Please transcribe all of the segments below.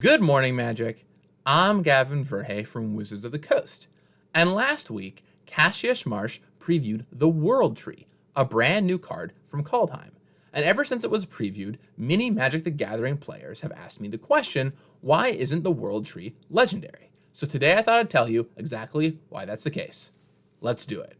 Good morning, Magic. I'm Gavin Verhey from Wizards of the Coast. And last week, Cassius Marsh previewed the World Tree, a brand new card from Kaldheim. And ever since it was previewed, many Magic the Gathering players have asked me the question, why isn't the World Tree legendary? So today I thought I'd tell you exactly why that's the case. Let's do it.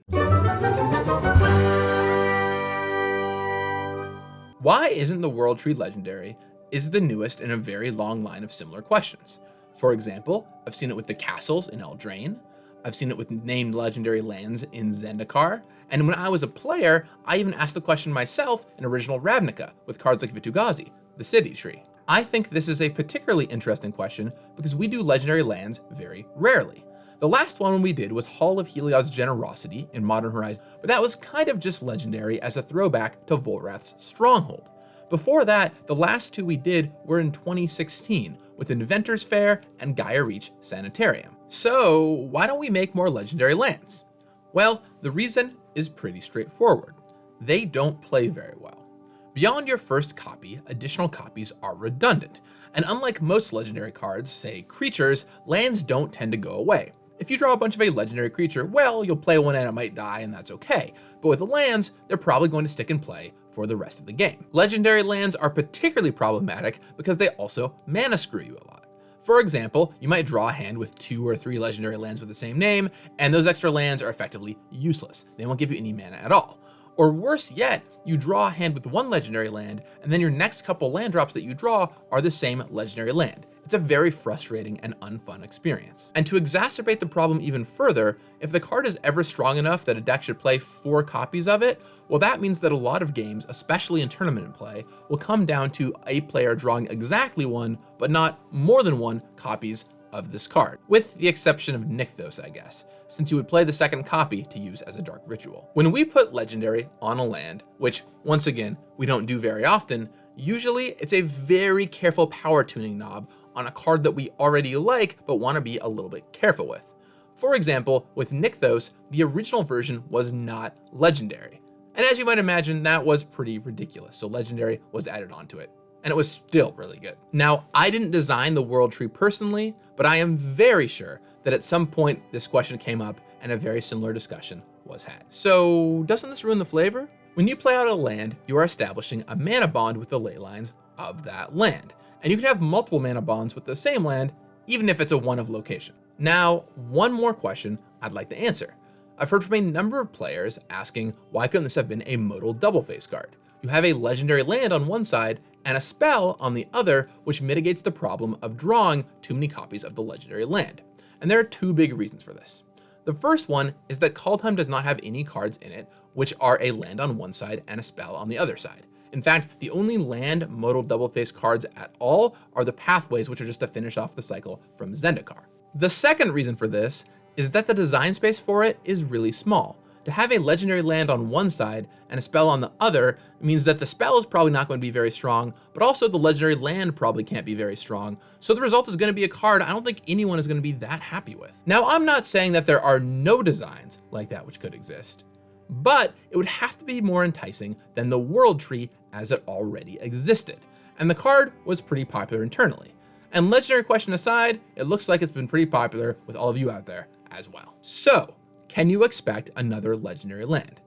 Why isn't the World Tree legendary is the newest in a very long line of similar questions. For example, I've seen it with the castles in Eldraine, I've seen it with named legendary lands in Zendikar, and when I was a player, I even asked the question myself in original Ravnica with cards like Vitu-Ghazi, the city tree. I think this is a particularly interesting question because we do legendary lands very rarely. The last one we did was Hall of Heliod's Generosity in Modern Horizons, but that was kind of just legendary as a throwback to Volrath's Stronghold. Before that, the last two we did were in 2016 with Inventor's Fair and Gaia Reach Sanitarium. So why don't we make more legendary lands? Well, the reason is pretty straightforward. They don't play very well. Beyond your first copy, additional copies are redundant. And unlike most legendary cards, say creatures, lands don't tend to go away. If you draw a bunch of a legendary creature, well, you'll play one and it might die and that's okay. But with the lands, they're probably going to stick and play for the rest of the game. Legendary lands are particularly problematic because they also mana screw you a lot. For example, you might draw a hand with 2 or 3 legendary lands with the same name, and those extra lands are effectively useless. They won't give you any mana at all. Or worse yet, you draw a hand with 1 legendary land, and then your next couple land drops that you draw are the same legendary land. It's a very frustrating and unfun experience. And to exacerbate the problem even further, if the card is ever strong enough that a deck should play 4 copies of it, well, that means that a lot of games, especially in tournament play, will come down to a player drawing exactly 1, but not more than 1 copies of this card, with the exception of Nykthos, I guess, since you would play the second copy to use as a dark ritual. When we put legendary on a land, which once again, we don't do very often, usually it's a very careful power tuning knob on a card that we already like, but want to be a little bit careful with. For example, with Nykthos, the original version was not legendary. And as you might imagine, that was pretty ridiculous. So legendary was added onto it. And it was still really good. Now, I didn't design the World Tree personally, but I am very sure that at some point this question came up and a very similar discussion was had. So doesn't this ruin the flavor? When you play out a land, you are establishing a mana bond with the ley lines of that land. And you can have multiple mana bonds with the same land, even if it's a one of location. Now, one more question I'd like to answer. I've heard from a number of players asking, why couldn't this have been a modal double face card? You have a legendary land on one side and a spell on the other, which mitigates the problem of drawing too many copies of the legendary land. And there are 2 big reasons for this. The first one is that Kaldheim does not have any cards in it, which are a land on one side and a spell on the other side. In fact, the only land modal double face cards at all are the pathways, which are just to finish off the cycle from Zendikar. The second reason for this is that the design space for it is really small. To have a legendary land on one side and a spell on the other means that the spell is probably not going to be very strong, but also the legendary land probably can't be very strong. So the result is going to be a card I don't think anyone is going to be that happy with. Now, I'm not saying that there are no designs like that which could exist, but it would have to be more enticing than the World Tree as it already existed. And the card was pretty popular internally. And legendary question aside, it looks like it's been pretty popular with all of you out there as well. So, can you expect another legendary land?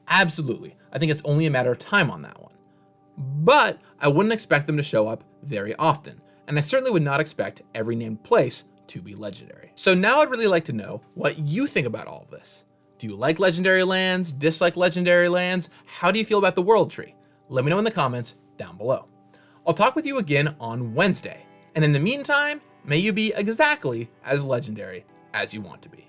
Absolutely. I think it's only a matter of time on that one. But I wouldn't expect them to show up very often. And I certainly would not expect every named place to be legendary. So now I'd really like to know what you think about all of this. Do you like legendary lands? Dislike legendary lands? How do you feel about the World Tree? Let me know in the comments down below. I'll talk with you again on Wednesday. And in the meantime, may you be exactly as legendary as you want to be.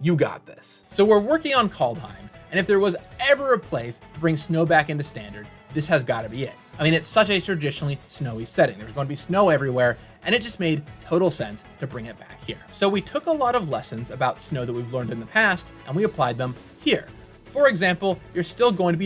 You got this. So we're working on Kaldheim, and if there was ever a place to bring snow back into standard, this has got to be it. I mean, it's such a traditionally snowy setting. There's going to be snow everywhere, and it just made total sense to bring it back here. So we took a lot of lessons about snow that we've learned in the past, and we applied them here. For example, you're still going to be